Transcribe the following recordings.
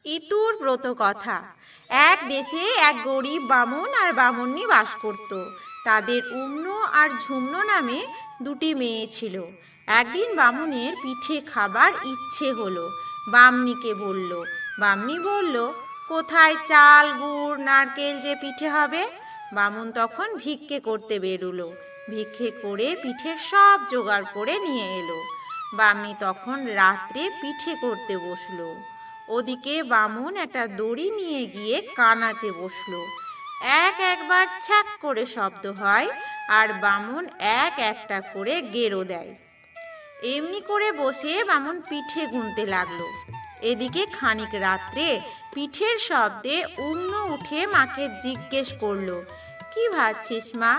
ইতুর ব্রত কথা। এক দেশে এক গরিব বামুন আর বামুন্নি বাস করত। তাদের উম্ন আর ঝুমনো নামে দুটি মেয়ে ছিল। একদিন বামুনের পিঠে খাবার ইচ্ছে হলো। বামনিকে বলল। বামনি বলল, কোথায় চাল গুড় নারকেল যে পিঠে হবে? বামুন তখন ভিক্ষে করতে বেরুলো। ভিক্ষে করে পিঠের সব জোগাড় করে নিয়ে এলো। বামনি তখন রাত্রে পিঠে করতে বসলো। ওদিকে বামুন একটা দড়ি নিয়ে গিয়ে কানাচে বসলো। একবার ছ্যাক করে শব্দ হয়, আর বামুন এক একটা করে গেরো দেয়। এমনি করে বসে বামুন পিঠে গুনতে লাগলো। এদিকে খানিক রাত্রে পিঠের শব্দে উম্ন উঠে মাকে জিজ্ঞেস করলো, কি ভাবছিস মা?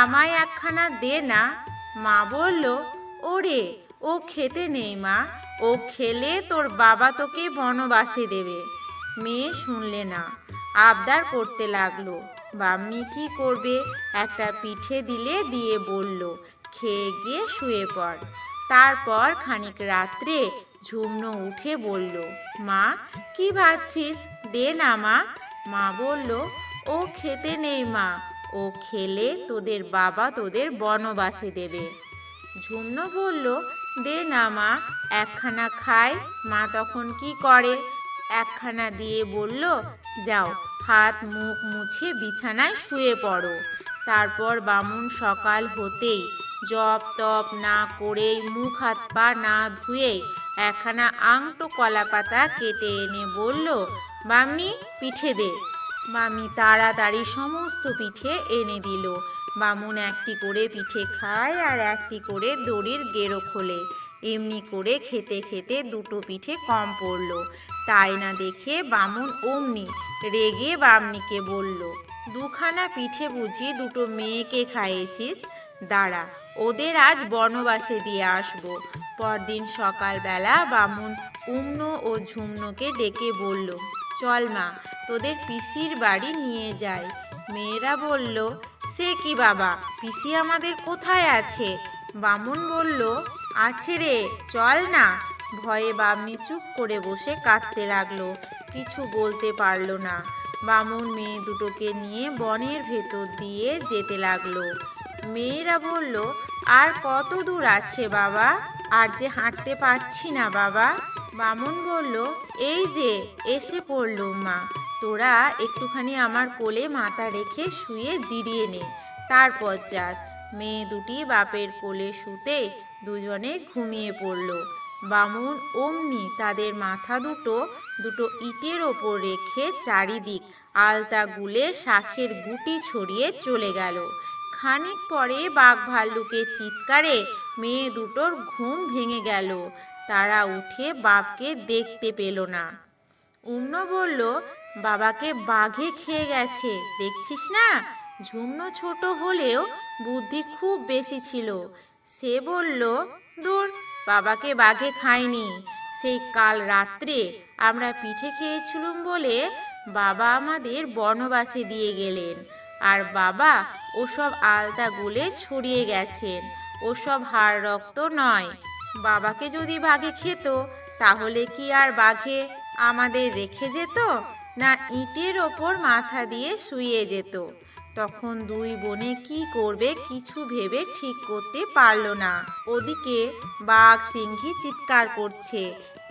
আমায় একখানা দে না। মা বলল, ওরে, ও খেতে নেই মা, ও খেলে তোর বাবা তোকে বনবাসে দেবে। মেয়ে শুনলে না, আবদার করতে লাগলো। বামনি কি করবে, একটা পিঠে দিলে দিয়ে বলল, খেয়ে গিয়ে শুয়ে পড়। তারপর খানিক রাত্রে ঝুমনো উঠে বলল, মা কি ভাবছিস, দে না মা। মা বলল, ও খেতে নেই মা, ও খেলে তোদের বাবা তোদের বনবাসে দেবে। ঝুমনো বলল, দে না মা, একখানা খাই। মা তখন কি করে, একখানা দিয়ে বলল, যাও হাত মুখ মুছে বিছানায় শুয়ে পড়ো। তারপর বামুন সকাল হতেই জপ তপ না করেই মুখ হাত পা না ধুয়েই একখানা আংটো কলা পাতা কেটে এনে বলল, বামনি পিঠে দে। বামনি তাড়াতাড়ি সমস্ত পিঠে এনে দিল। বামুন একটি করে পিঠে খায় আর একটি করে দড়ির গেরো খোলে। এমনি করে খেতে খেতে দুটো পিঠে কম পড়ল। তাই না দেখে বামুন অমনি রেগে বামনিকে বলল, দুখানা পিঠে বুঝি দুটো মেয়েকে খাইয়েছিস? দাঁড়া, ওদের আজ বনবাসে দিয়ে আসবো। পরদিন সকালবেলা বামুন উম্ন ও ঝুমনোকে ডেকে বলল, চল মা, তোদের পিসির বাড়ি নিয়ে যাই। মেয়েরা বলল, সে কি বাবা, পিসি আমাদের কোথায় আছে? বামুন বলল, আছে রে, চল না। ভয়ে বামনি চুপ করে বসে কাঁদতে লাগলো, কিছু বলতে পারলো না। বামুন মেয়ে দুটোকে নিয়ে বনের ভেতর দিয়ে যেতে লাগলো। মেয়েরা বলল, আর কত দূর আছে বাবা? আর যে হাঁটতে পারছি না বাবা। বামুন বলল, এই যে এসে পড়লুম মা, তোরা একটুখানি আমার কোলে মাথা রেখে শুয়ে জিরিয়ে নে, তারপর যাস। মেয়ে দুটি বাপের কোলে শুতে দুজনে ঘুমিয়ে পড়ল। বামুন অমনি তাদের মাথা দুটো দুটো ইটের ওপর রেখে চারিদিক আলতা গুলে শাখের গুটি ছড়িয়ে চলে গেল। খানিক পরে বাঘ ভাল্লুকের চিৎকারে মেয়ে দুটোর ঘুম ভেঙে গেল। তারা উঠে বাপকে দেখতে পেল না। উম্ন বলল, বাবাকে বাঘে খেয়ে গেছে, দেখছিস না? ঝুমনো ছোট হলেও বুদ্ধি খুব বেশি ছিল। সে বলল, দূর, বাবাকে বাঘে খায়নি। সেই কাল রাত্রে আমরা পিঠে খেয়েছিলুম বলে বাবা আমাদের বনবাসে দিয়ে গেলেন। আর বাবা ওসব আলতা গুলে ছড়িয়ে গেছেন, ওসব হাড় রক্ত নয়। বাবাকে যদি বাঘে খেত, তাহলে কি আর বাঘে আমাদের রেখে যেত, না ইটের ওপর মাথা দিয়ে শুয়ে যেত? তখন দুই বোনে কি করবে কিছু ভেবে ঠিক করতে পারল না। ওদিকে বাঘ সিংহী চিৎকার করছে,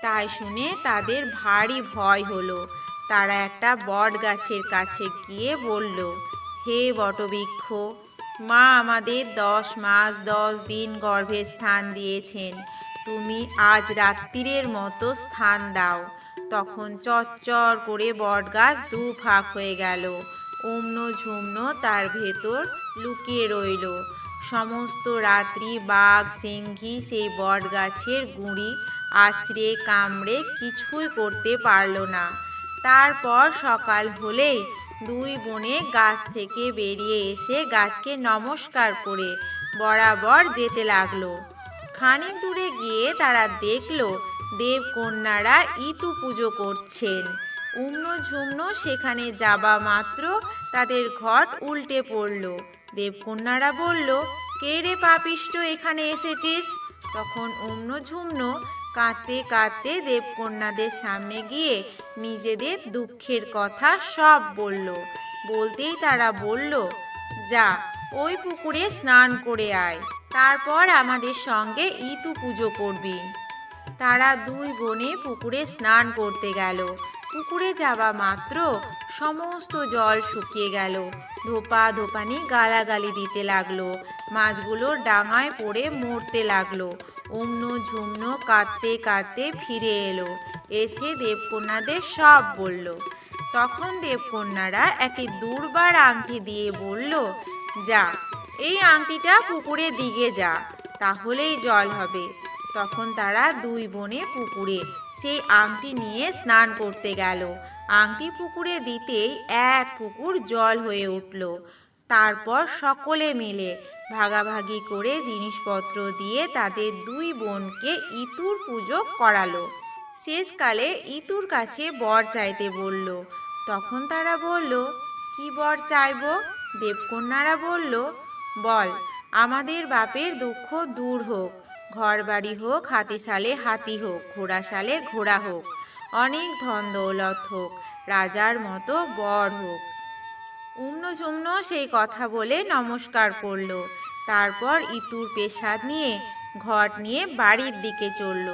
তাই শুনে তাদের ভারী ভয় হলো। তারা একটা বট গাছের কাছে গিয়ে বলল, হে বটবৃক্ষ, মা আমাদের 10 মাস 10 দিন গর্ভে স্থান দিয়েছেন, তুমি আজ রাত্রিরের মতো স্থান দাও। তখন চচ্চর করে বটগাছ দু ভাগ হয়ে গেল। উম্ন ঝুমনো তার ভেতর লুকিয়ে রইল। সমস্ত রাত্রি বাঘ সিংহী সেই বটগাছের গুঁড়ি আঁচড়ে কামড়ে কিছুই করতে পারল না। তারপর সকাল হলেই দুই বোনে গাছ থেকে বেরিয়ে এসে গাছকে নমস্কার করে বরাবর যেতে লাগলো। খানিক দূরে গিয়ে তারা দেখল দেবকন্যারা ইতু পুজো করছেন। উম্ন ঝুমনো সেখানে যাবা মাত্র তাদের ঘট উল্টে পড়ল। দেবকন্যারা বলল, কে রে পাপিষ্ট, এখানে এসেছিস? তখন উম্ন ঝুমনো কাঁদতে কাঁদতে দেবকন্যাদের সামনে গিয়ে নিজেদের দুঃখের কথা সব বলল। বলতেই তারা বলল, যা ওই পুকুরে স্নান করে আয়, তারপর আমাদের সঙ্গে ইতু পুজো করবি। তারা দুই বোনে পুকুরে স্নান করতে গেল। পুকুরে যাওয়া মাত্র সমস্ত জল শুকিয়ে গেল। ধোপা ধোপানি গালাগালি দিতে লাগলো। মাছগুলোর ডাঙায় পড়ে মরতে লাগলো। অমনো ঝুমনো কাঁদতে কাঁদতে ফিরে এলো, এসে দেবকন্যাদের সব বলল। তখন দেবকন্যারা একটি দুর্বার আংটি দিয়ে বলল, যা এই আংটিটা পুকুরের দিকে যা, তাহলেই জল হবে। তখন তারা দুই বোনে পুকুরে সেই আংটি নিয়ে স্নান করতে গেল। আংটি পুকুরে দিতেই এক পুকুর জল হয়ে উঠল। তারপর সকলে মিলে ভাগাভাগি করে জিনিসপত্র দিয়ে তাদের দুই বোনকে ইতুর পুজো করালো। শেষকালে ইতুর কাছে বর চাইতে বলল। তখন তারা বলল, কি বর চাইব? দেবকন্যারা বলল, বল, আমাদের বাপের দুঃখ দূর হোক, ঘর বাড়ি হোক, হাতিশালে হাতি হোক, ঘোড়াশালে ঘোড়া হোক, অনেক ধন দৌলত হোক, রাজার মতো বর হোক। উমনো ঝুমনো সেই কথা বলে নমস্কার করল। তারপর ইতুর পেশাদ নিয়ে ঘট নিয়ে বাড়ির দিকে চলল।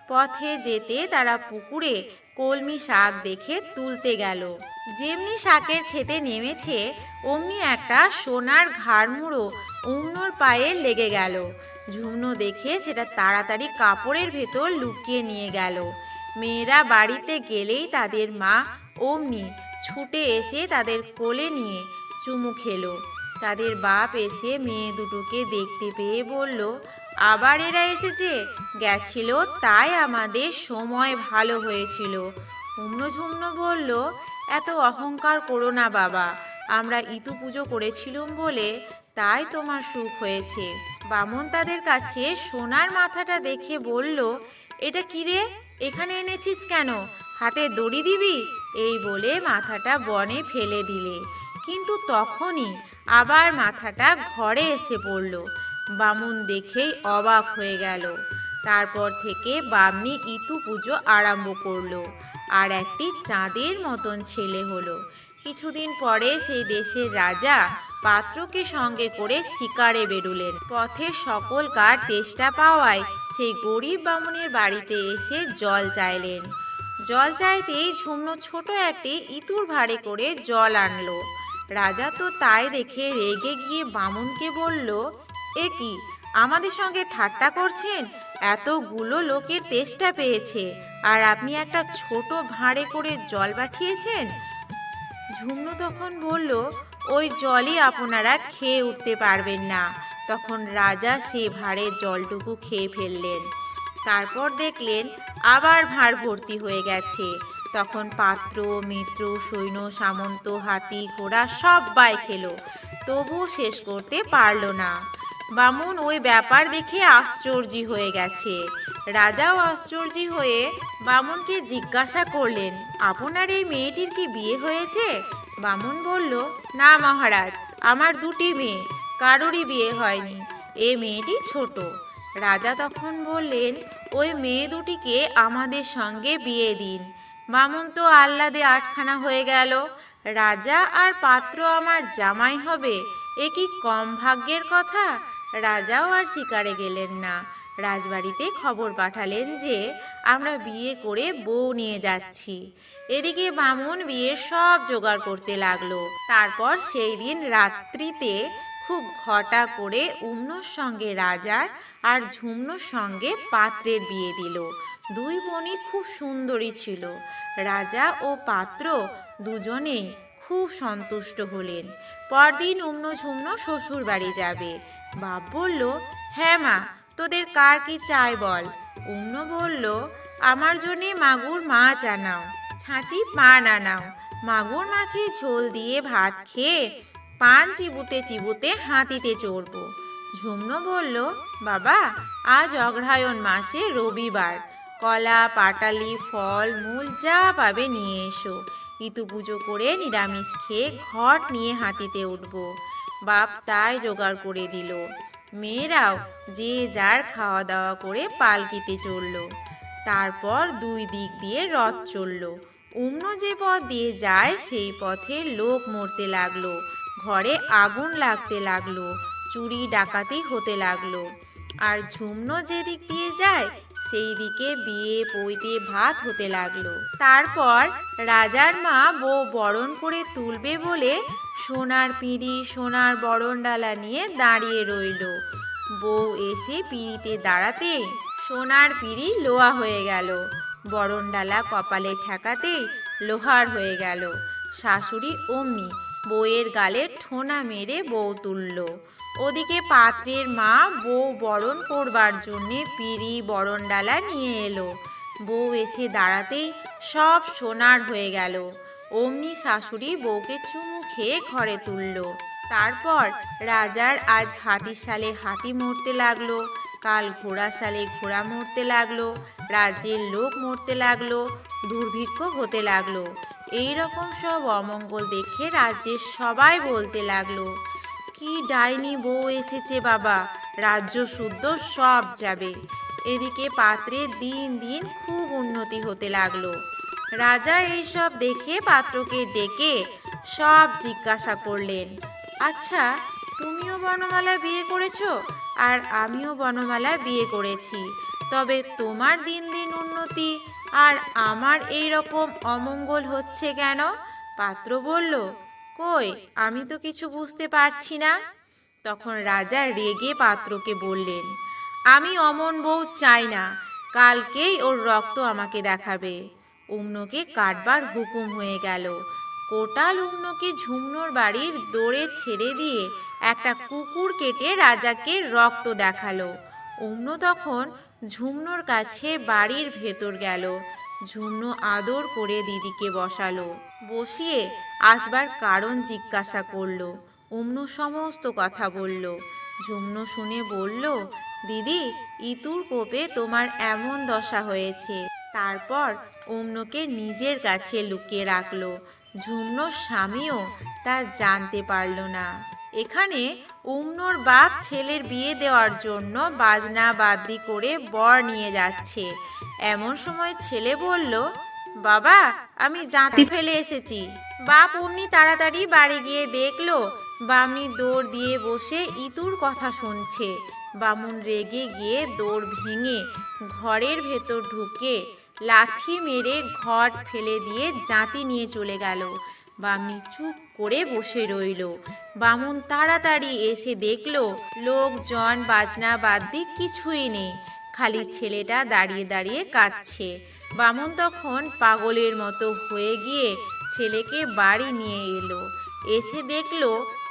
পথে যেতে তারা পুকুরে কলমি শাক দেখে তুলতে গেল। যেমনি শাকের খেতে নেমেছে অমনি একটা সোনার ঘাড়মুড়ো উমনোর পায়ে লেগে গেল। ঝুমনো দেখে সেটা তাড়াতাড়ি কাপড়ের ভেতর লুকিয়ে নিয়ে গেল। মেয়েরা বাড়িতে গেলেই তাদের মা অমনি ছুটে এসে তাদের কোলে নিয়ে চুমু খেলো। তাদের বাপ এসে মেয়ে দুটোকে দেখতে পেয়ে বলল, আবার এরা এসেছে, গেছিল তাই আমাদের সময় ভালো হয়েছিল। উমনো ঝুমনো বলল, এত অহংকার করো না বাবা, আমরা ইতু পুজো করেছিলুম বলে তাই তোমার সুখ হয়েছে। বামন তাদের কাছে সোনার মাথাটা দেখে বলল, এটা কি রে, এখানে এনেছিস কেন? হাতে দড়ি দিবি? এই বলে মাথাটা বনে ফেলে দিলে। কিন্তু তখনই আবার মাথাটা ঘরে এসে পড়ল। বামুন দেখেই অবাক হয়ে গেল। তারপর থেকে বামনি ইতু পুজো আরম্ভ করলো। আর একটি চাঁদের মতন ছেলে হলো। কিছুদিন পরে সেই দেশের রাজা পাত্রকে সঙ্গে করে শিকারে বেরুলেন। পথে সকলকার তেষ্টা পাওয়ায় সেই গরিব বামুনের বাড়িতে এসে জল চাইলেন। জল চাইতেই ঝুমনো ছোট একটি ইতুর ভাড়ে করে জল আনলো। রাজা তো তাই দেখে রেগে গিয়ে বামুনকে বলল, এ কি, আমাদের সঙ্গে ঠাট্টা করছেন? এতগুলো লোকের তেষ্টা পেয়েছে আর আপনি একটা ছোট ভাঁড়ে করে জল পাঠিয়েছেন? ঝুমনু তখন বলল, ওই জলই আপনারা খেয়ে উঠতে পারবেন না। তখন রাজা সে ভাঁড়ের জলটুকু খেয়ে ফেললেন। তারপর দেখলেন আবার ভাঁড় ভর্তি হয়ে গেছে। তখন পাত্র, মিত্র, সৈন্য, সামন্ত, হাতি, ঘোড়া সবাই খেলো, তবুও শেষ করতে পারল না। বামুন ওই ব্যাপার দেখে আশ্চর্য হয়ে গেছে। রাজাও আশ্চর্য হয়ে বামুনকে জিজ্ঞাসা করলেন, আপনার এই মেয়েটির কি বিয়ে হয়েছে? বামুন বলল, না মহারাজ, আমার দুটি মেয়ে, কারোরই বিয়ে হয়নি, এ মেয়েটি ছোট। রাজা তখন বললেন, ওই মেয়ে দুটিকে আমাদের সঙ্গে বিয়ে দিন। বামুন তো আহ্লাদে আটখানা হয়ে গেল, রাজা আর পাত্র আমার জামাই হবে, এ কি কম ভাগ্যের কথা। রাজাও আর শিকারে গেলেন না। রাজবাড়িতে খবর পাঠালেন যে আমরা বিয়ে করে বউ নিয়ে যাচ্ছি। এদিকে বামুন বিয়ের সব জোগাড় করতে লাগলো। তারপর সেই দিন রাত্রিতে খুব ঘটা করে উমনোর সঙ্গে রাজার আর ঝুমনোর সঙ্গে পাত্রের বিয়ে দিল। দুই বোনই খুব সুন্দরী ছিল। রাজা ও পাত্র দুজনেই খুব সন্তুষ্ট হলেন। পরদিন উমনো ঝুমনো শ্বশুর বাড়ি যাবে। বাপ বলল, হ্যাঁ মা, তোদের কার কি চাই বল। উমনো বলল, আমার জন্যে মাগুর মাছ আনাও, ছাঁচি পান আনাও। মাগুর মাছের ঝোল দিয়ে ভাত খেয়ে পান চিবুতে চিবুতে হাতিতে চড়বো। ঝুমনো বলল, বাবা, আজ অগ্রহায়ণ মাসে রবিবার, কলা, পাটালি, ফল মূল যা পাবে নিয়ে এসো। ইতু পুজো করে নিরামিষ খেয়ে ঘট নিয়ে হাতিতে উঠব। বাপ তাই জোগাড় করে দিল। মেয়েরাও যে যার খাওয়া দাওয়া করে পালকিতে চলল। তারপর দুই দিক দিয়ে রথ চলল। অন্য যে পথ দিয়ে যায় সেই পথে লোক মরতে লাগলো, ঘরে আগুন লাগতে লাগলো, চুরি ডাকাতি হতে লাগলো। আর ঝুমনো যেদিক দিয়ে যায় সেই দিকে বিয়ে পৈতে ভাত হতে লাগলো। তারপর রাজার মা বউ বরণ করে তুলবে বলে সোনার পিঁড়ি সোনার বরণডালা নিয়ে দাঁড়িয়ে রইল। বউ এসে পিঁড়িতে দাঁড়াতে সোনার পিঁড়ি লোহা হয়ে গেল, বরণডালা কপালে ঠেকাতেই লোহার হয়ে গেল। শাশুড়ি অমনি বউয়ের গালে ঠোনা মেরে বউ তুলল। ওদিকে পাত্রের মা বউ বরণ করবার জন্যে পিঁড়ি বরণডালা নিয়ে এলো। বউ এসে দাঁড়াতেই সব সোনার হয়ে গেল। অমনি শাশুড়ি বউকে চুমু খেয়ে ঘরে তুলল। তারপর রাজার আজ হাতির সালে হাতি মরতে লাগলো, কাল ঘোড়া সালে ঘোড়া মরতে লাগলো, রাজ্যের লোক মরতে লাগলো, দুর্ভিক্ষ হতে লাগলো। এই রকম সব অমঙ্গল দেখে রাজ্যের সবাই বলতে লাগলো, কি ডাইনি বউ এসেছে বাবা, রাজ্য শুদ্ধ সব যাবে। এদিকে পাত্রের দিন দিন খুব উন্নতি হতে লাগলো। রাজা এইসব দেখে পাত্রকে ডেকে সব জিজ্ঞাসা করলেন, আচ্ছা তুমিও বনমালা বিয়ে করেছো আর আমিও বনমালা বিয়ে করেছি, তবে তোমার দিন দিন উন্নতি আর আমার এই রকম অমঙ্গল হচ্ছে কেন? পাত্র বলল, কই আমি তো কিছু বুঝতে পারছি না। তখন রাজা রেগে পাত্রকে বললেন, আমি অমন বউ চাই না, কালকেই ওর রক্ত আমাকে দেখাবে। উম্নকে কাটবার হুকুম হয়ে গেল। কোটাল উম্নকে ঝুমনোর বাড়ির দৌড়ে ছেড়ে দিয়ে একটা কুকুর কেটে রাজাকে রক্ত দেখালো। উম্ন তখন ঝুমনোর কাছে বাড়ির ভেতর গেল। ঝুমনো আদর করে দিদিকে বসালো, বসিয়ে আসবার কারণ জিজ্ঞাসা করলো। উম্ন সমস্ত কথা বলল। ঝুমনো শুনে বলল, দিদি ইতুর কোপে তোমার এমন দশা হয়েছে। তারপর উম্নকে নিজের কাছে লুকিয়ে রাখলো। ঝুমনোর স্বামীও তা জানতে পারল না। এখানে উম্নর বাপ ছেলের বিয়ে দেওয়ার জন্য বাজনা বাদ্যি করে বর নিয়ে যাচ্ছে। এমন সময় ছেলে বলল, বাবা আমি জাঁতি ফেলে এসেছি। বাপ অমনি তাড়াতাড়ি বাড়ি গিয়ে দেখলো বামনি দৌড় দিয়ে বসে ইতুর কথা শুনছে। বামুন রেগে গিয়ে দৌড় ভেঙে ঘরের ভেতর ঢুকে লাথি মেরে ঘট ফেলে দিয়ে জাঁতি নিয়ে চলে গেল। বামনি চুপ করে বসে রইল। বামুন তাড়াতাড়ি এসে দেখলো লোকজন বাজনা বাদ্যি কিছুই নেই, খালি ছেলেটা দাঁড়িয়ে দাঁড়িয়ে কাঁদছে। বামুন তখন পাগলের মতো হয়ে গিয়ে ছেলেকে বাড়ি নিয়ে এলো। এসে দেখলো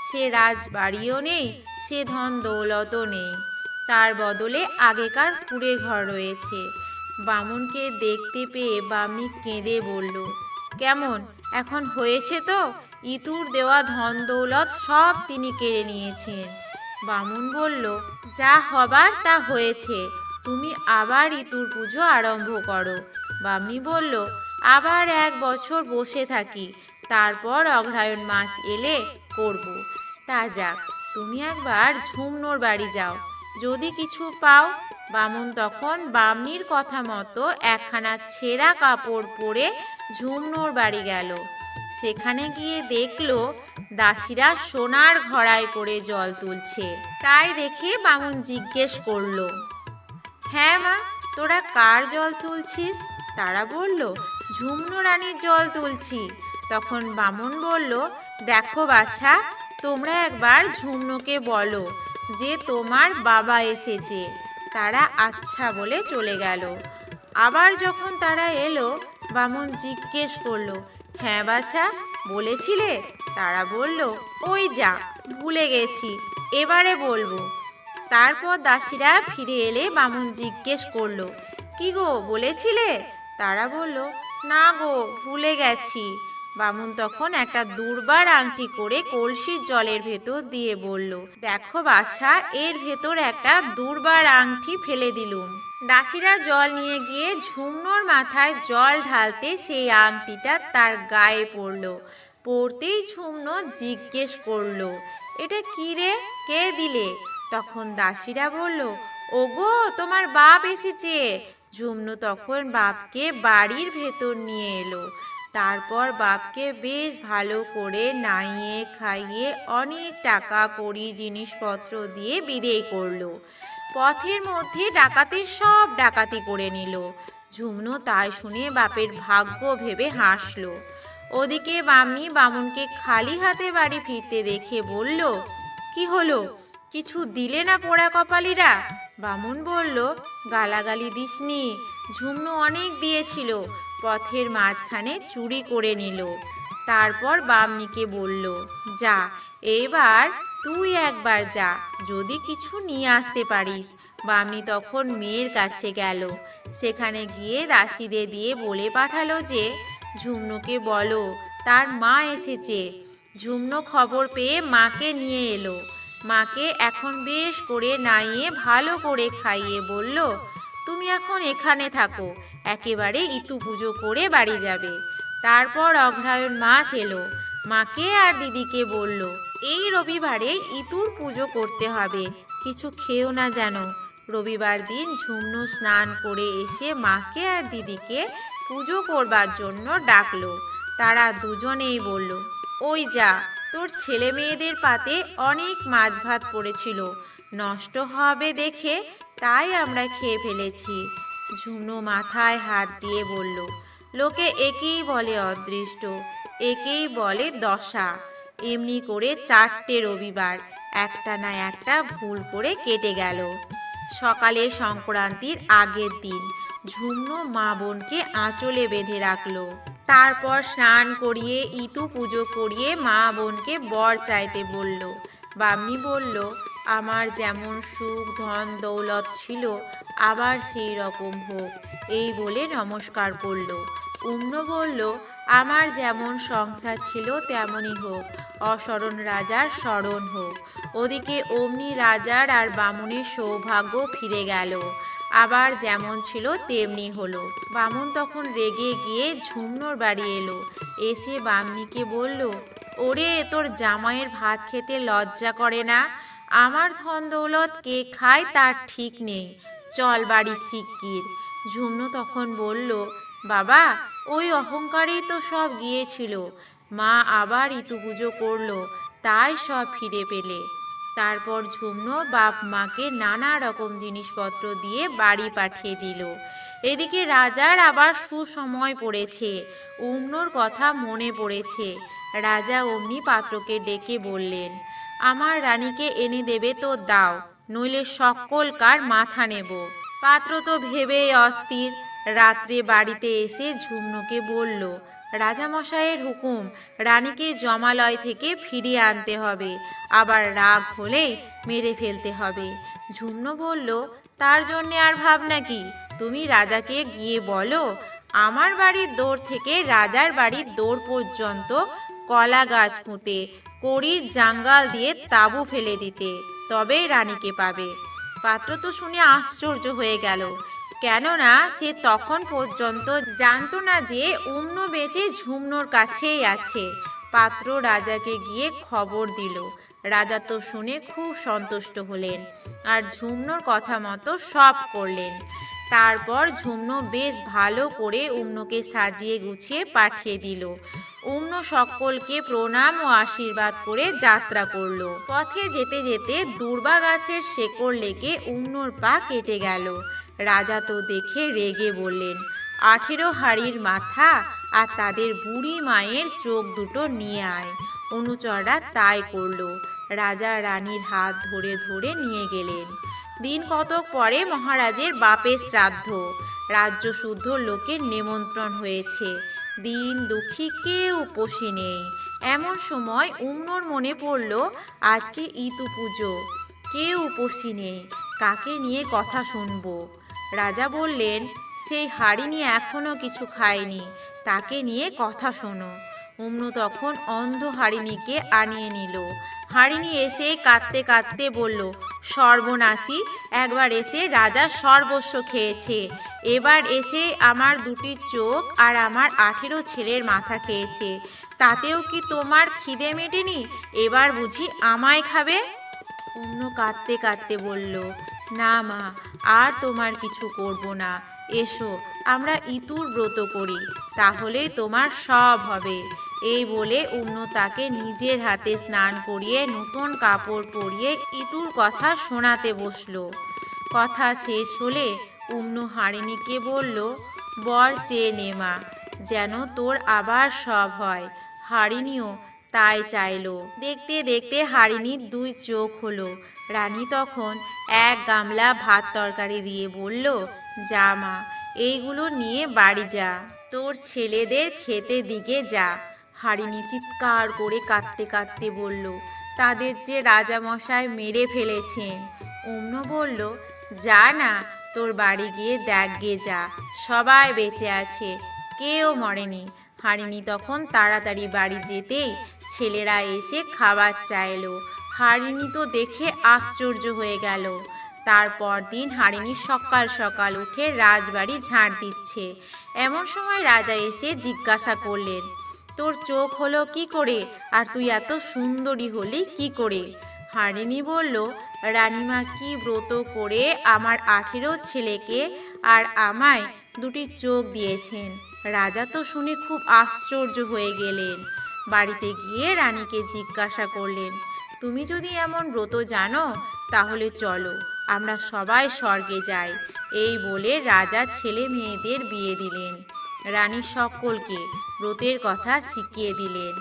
সে রাজবাড়িও নেই, সে ধন দৌলতও নেই, তার বদলে আগেকার কুঁড়ে ঘর রয়েছে। বামুনকে দেখতে পেয়ে বামনি কেঁদে বলল, কেমন এখন হয়েছে তো? ইতুর দেওয়া ধন দৌলত সব তিনি কেড়ে নিয়েছেন। বামুন বলল, যা হবার তা হয়েছে, তুমি আবার ইতুর পুজো আরম্ভ করো। বামনি বলল, আবার 1 বছর বসে থাকি, তারপর অগ্রহায়ণ মাস এলে করব। তা যাক, তুমি একবার ঝুমনোর বাড়ি যাও, যদি কিছু পাও। বামুন তখন বামনির কথা মতো একখানা ছেঁড়া কাপড় পরে ঝুমনোর বাড়ি গেল। সেখানে গিয়ে দেখলো দাসীরা সোনার ঘড়ায় করে জল তুলছে। তাই দেখে বামুন জিজ্ঞেস করলো, হ্যাঁ মা, তোরা কার জল তুলছিস? তারা বলল, ঝুমনো রানীর জল তুলছি। তখন বামুন বলল, দেখো বাছা, তোমরা একবার ঝুমনোকে বলো যে তোমার বাবা এসেছে। তারা আচ্ছা বলে চলে গেল। আবার যখন তারা এলো, বামুন জিজ্ঞেস করলো, হ্যাঁ বাছা বলেছিলে? তারা বলল, ওই যা ভুলে গেছি, এবারে বলবো। তারপর দাসীরা ফিরে এলে বামুন জিজ্ঞেস করলো, কি গো বলেছিলে? তারা বলল, না গো ভুলে গেছি। বামুন তখন একটা দুর্বার আংটি করে কলসির জলের ভেতর দিয়ে বলল, দেখো বাছা, এর ভেতর একটা দুর্বার আংটি ফেলে দিলুম। দাসীরা জল নিয়ে গিয়ে ঝুমনোর মাথায় জল ঢালতে সেই আংটিটা তার গায়ে পড়ল। পড়তেই ঝুমনো জিজ্ঞেস করলো, এটা কি রে, কে দিলে? তখন দাসীরা বলল, ওগো তোমার বাপ এসেছে, ঝুমনু তখন বাপকে বাড়ির ভেতর নিয়ে এলো। তারপর বাপকে বেশ ভালো করে নাইয়ে খাইয়ে অনেক টাকা কড়ি জিনিসপত্র দিয়ে বিদেয় করলো। পথের মধ্যে ডাকাতের সব ডাকাতি করে নিল। ঝুমনু তাই শুনে বাপের ভাগ্য ভেবে হাসলো। ওদিকে বামনি বামুনকে খালি হাতে বাড়ি ফিরতে দেখে বলল, কি হলো, কিছু দিলে না পোড়া কপালিরা? বামুন বলল, গালাগালি দিসনি, ঝুমনু অনেক দিয়েছিল, পথের মাঝখানে চুরি করে নিল। তারপর বামনিকে বলল, যা এবার তুই একবার যা, যদি কিছু নিয়ে আসতে পারিস। বামনি তখন মেয়ের কাছে গেল। সেখানে গিয়ে দাসীদের দিয়ে বলে পাঠালো যে ঝুমনুকে বলো তার মা এসেছে। ঝুমনু খবর পেয়ে মাকে নিয়ে এলো। মাকে এখন বেশ করে নাইয়ে ভালো করে খাইয়ে বলল, তুমি এখন এখানে থাকো, একেবারে ইতু পুজো করে বাড়ি যাবে। তারপর অগ্রহায়ণ মাস এলো। মাকে আর দিদিকে বলল, এই রবিবারে ইতুর পুজো করতে হবে, কিছু খেও না যেন। রবিবার দিন ঝুমনু স্নান করে এসে মাকে আর দিদিকে পুজো করবার জন্য ডাকলো। তারা দুজনেই বলল, ওই যা, তোর ছেলে মেয়েদের পাতে অনেক মাছ ভাত পড়েছিল, নষ্ট হবে দেখে তাই আমরা খেয়ে ফেলেছি। ঝুমনু মাথায় হাত দিয়ে বলল, লোকে একেই বলে অদৃষ্ট, একেই বলে দশা। এমনি করে 4টে রবিবার একটা না একটা ভুল করে কেটে গেল। সকালে সংক্রান্তির আগের দিন ঝুমনু মা বোনকে আঁচলে বেঁধে রাখলো। তারপর স্নান করিয়ে ইতু পুজো করিয়ে মা বোনকে বর চাইতে বলল। বামনি বলল, আমার যেমন সুখ ধন দৌলত ছিল আবার সেই রকম হোক, এই বলে নমস্কার করল। উম্ন বলল, আমার যেমন সংসার ছিল তেমনই হোক, অশরণ রাজার স্মরণ হোক। ওদিকে অমনি রাজার আর বামুনের সৌভাগ্য ফিরে গেল, আবার যেমন ছিল তেমনি হলো। বামুন তখন রেগে গিয়ে ঝুমনুর বাড়ি এলো। এসে বামনিকে বলল, ওরে তোর জামাইয়ের ভাত খেতে লজ্জা করে না? আমার ধন দৌলত কে খায় তার ঠিক নেই, চল বাড়ি শিগগির। ঝুমনু তখন বলল, বাবা ওই অহংকারেই তো সব গিয়েছিল, মা আবার ইতু পুজো করলো তাই সব ফিরে পেলে। তারপর ঝুমনু বাপ মাকে নানা রকম জিনিসপত্র দিয়ে বাড়ি পাঠিয়ে দিল। এদিকে রাজার আবার সুসময় পড়েছে, উম্নর কথা মনে পড়েছে। রাজা অমনি পাত্রকে ডেকে বললেন, আমার রানীকে এনে দেবে তো দাও, নইলে সকলকার মাথা নেব। পাত্র তো ভেবেই অস্থির। রাত্রে বাড়িতে এসে ঝুমনুকে বলল, রাজামশাইয়ের হুকুম, রানীকে জমালয় থেকে ফিরিয়ে আনতে হবে, আবার রাগ হলেই মেরে ফেলতে হবে। ঝুমনু বলল, তার জন্যে আর ভাবনা কি, তুমি রাজাকে গিয়ে বলো আমার বাড়ির দৌড় থেকে রাজার বাড়ির দৌড় পর্যন্ত কলা গাছ পুঁতে কড়ির জাঙ্গাল দিয়ে তাঁবু ফেলে দিতে, তবেই রানীকে পাবে। পাত্র তো শুনে আশ্চর্য হয়ে গেল, কেননা সে তখন পর্যন্ত জানতো না যে অন্য বেঁচে ঝুমনুর কাছেই আছে। পাত্র রাজাকে গিয়ে খবর দিল। রাজা তো শুনে খুব সন্তুষ্ট হলেন আর ঝুমনুর কথা মতো সব করলেন। তারপর ঝুমনু বেশ ভালো করে উম্নকে সাজিয়ে গুছিয়ে পাঠিয়ে দিল। উম্ন সকলকে প্রণাম ও আশীর্বাদ করে যাত্রা করল। পথে যেতে যেতে দুর্বা গাছের শেকড় লেগে উম্নর পা কেটে গেল। রাজা তো দেখে রেগে বললেন, 18 হাঁড়ির মাথা আর তাদের বুড়ি মায়ের চোখ দুটো নিয়ে আয়। অনুচররা তাই করল। রাজা রানীর হাত ধরে ধরে নিয়ে গেলেন। দিন কতক পরে মহারাজের বাপের শ্রাদ্ধ। রাজ্য শুদ্ধ লোকের নিমন্ত্রণ হয়েছে। দিন দুঃখী কেউ উপসী নেই। এমন সময় উম্নর মনে পড়ল, আজকে ইতু পুজো, কেউ উপসী নেই, কাকে নিয়ে কথা শুনবো। রাজা বললেন, সেই হাঁড়ি নিয়ে এখনো কিছু খায়নি, তাকে নিয়ে কথা শোনো। উম্ন তখন অন্ধ হারিণীকে আনিয়ে নিল। হারিণী এসে কাঁদতে কাঁদতে বলল, সর্বনাশী, একবার এসে রাজা সর্বস্ব খেয়েছে, এবার এসে আমার 2টি চোখ আর আমার 18 ছেলের মাথা খেয়েছে, তাতেও কি তোমার খিদে মেটেনি? এবার বুঝি আমায় খাবে? উম্ন কাঁদতে কাঁদতে বলল, না মা, আর তোমার কিছু করব না, এসো আমরা ইতুর ব্রত করি, তাহলেই তোমার সব হবে। এই বলে উম্ন তাকে নিজের হাতে স্নান করিয়ে নতুন কাপড় পরিয়ে ইতুর কথা শোনাতে বসলো। কথা শেষ হলে উম্ন হারিণীকে বলল, বর চেয়ে নে মা, যেন তোর আবার সব হয়। হারিণীও তাই চাইলো। দেখতে দেখতে হারিণীর 2 চোখ হলো। রানী তখন এক গামলা ভাত তরকারি দিয়ে বলল, যা মা, এইগুলো নিয়ে বাড়ি যা, তোর ছেলেদের খেতে দিকে যা। হারিণী চিৎকার করে কাঁদতে কাঁদতে বলল, তাদের যে রাজামশাই মেরে ফেলেছেন। অম্ন বলল, যা না, তোর বাড়ি গিয়ে দেখ গে যা, সবাই বেঁচে আছে, কেউ মরেনি। হারিণী তখন তাড়াতাড়ি বাড়ি যেতেই ছেলেরা এসে খাবার চাইলো। হারিণী তো দেখে আশ্চর্য হয়ে গেল। তারপর দিন হারিণী সকাল সকাল উঠে রাজবাড়ি ঝাড় দিচ্ছে। এমন সময় রাজা এসে জিজ্ঞাসা করলেন, তোর চোখ হলো কি করে, আর তুই এত সুন্দরী হলি কি করে? হারিণী বলল, রানীমা কি ব্রত করে আমার 18 ছেলেকে আর আমায় 2টি চোখ দিয়েছেন। রাজা তো শুনে খুব আশ্চর্য হয়ে গেলেন। বাড়িতে গিয়ে রানীকে জিজ্ঞাসা করলেন, তুমি যদি এমন ব্রত জানো তাহলে চলো, আমরা সবাই স্বর্গে যাই। এই বলে রাজা ছেলে মেয়েদের বিয়ে দিলেন। রানী সকলকে ব্রতের কথা শিখিয়ে দিলেন।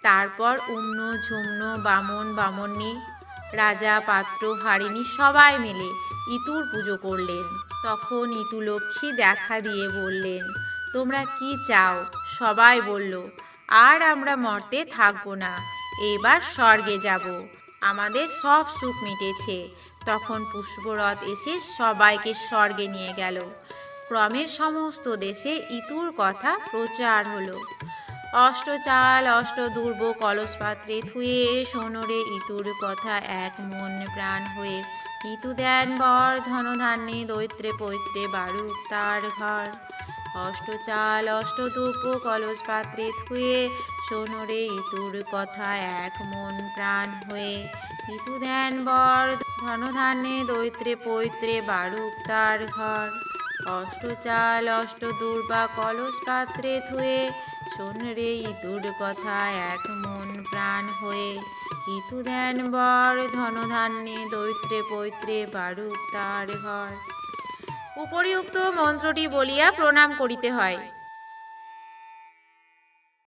তারপর উম্ন ঝুম্ন বামন বামনী, রাজা পাত্র হারিণী সবাই মিলে ইতুর পুজো করলেন। তখন ইতু লক্ষ্মী দেখা দিয়ে বললেন, তোমরা কি চাও? সবাই বলল, আর আমরা মর্তে থাকবো না, এবার স্বর্গে যাব, আমাদের সব সুখ মিটেছে। তখন পুষ্পরথ এসে সবাইকে স্বর্গে নিয়ে গেল। ক্রমে সমস্ত দেশে ইতুর কথা প্রচার হলো। অষ্টচাল অষ্টদূর্ব কলস পাত্রে থুয়ে শোনরে ইতুর কথা এক মন প্রাণ হয়ে। ইতু দেন বর ধনধান্যে দৈত্রে পৈত্রে বাড়ুক তার ঘর। অষ্টচাল অষ্টদূর্ব কলস পাত্রে থুয়ে শোনরে ইতুর কথা এক মন প্রাণ হয়ে। ইতু দেন বর ধনধান্যে দৈত্রে পৈত্রে বাড়ুক তার ঘর। অষ্টচাল অষ্টদূর্বা কলস পাত্রে থুয়ে শোন রে ইতুর কথা এক মন প্রাণ হয়ে। ইতু দেন বর ধনধান্যে দৈত্রে পৈত্রে বাড়ুক তার ঘর। উপরিউক্ত মন্ত্রটি বলিয়া প্রণাম করিতে হয়।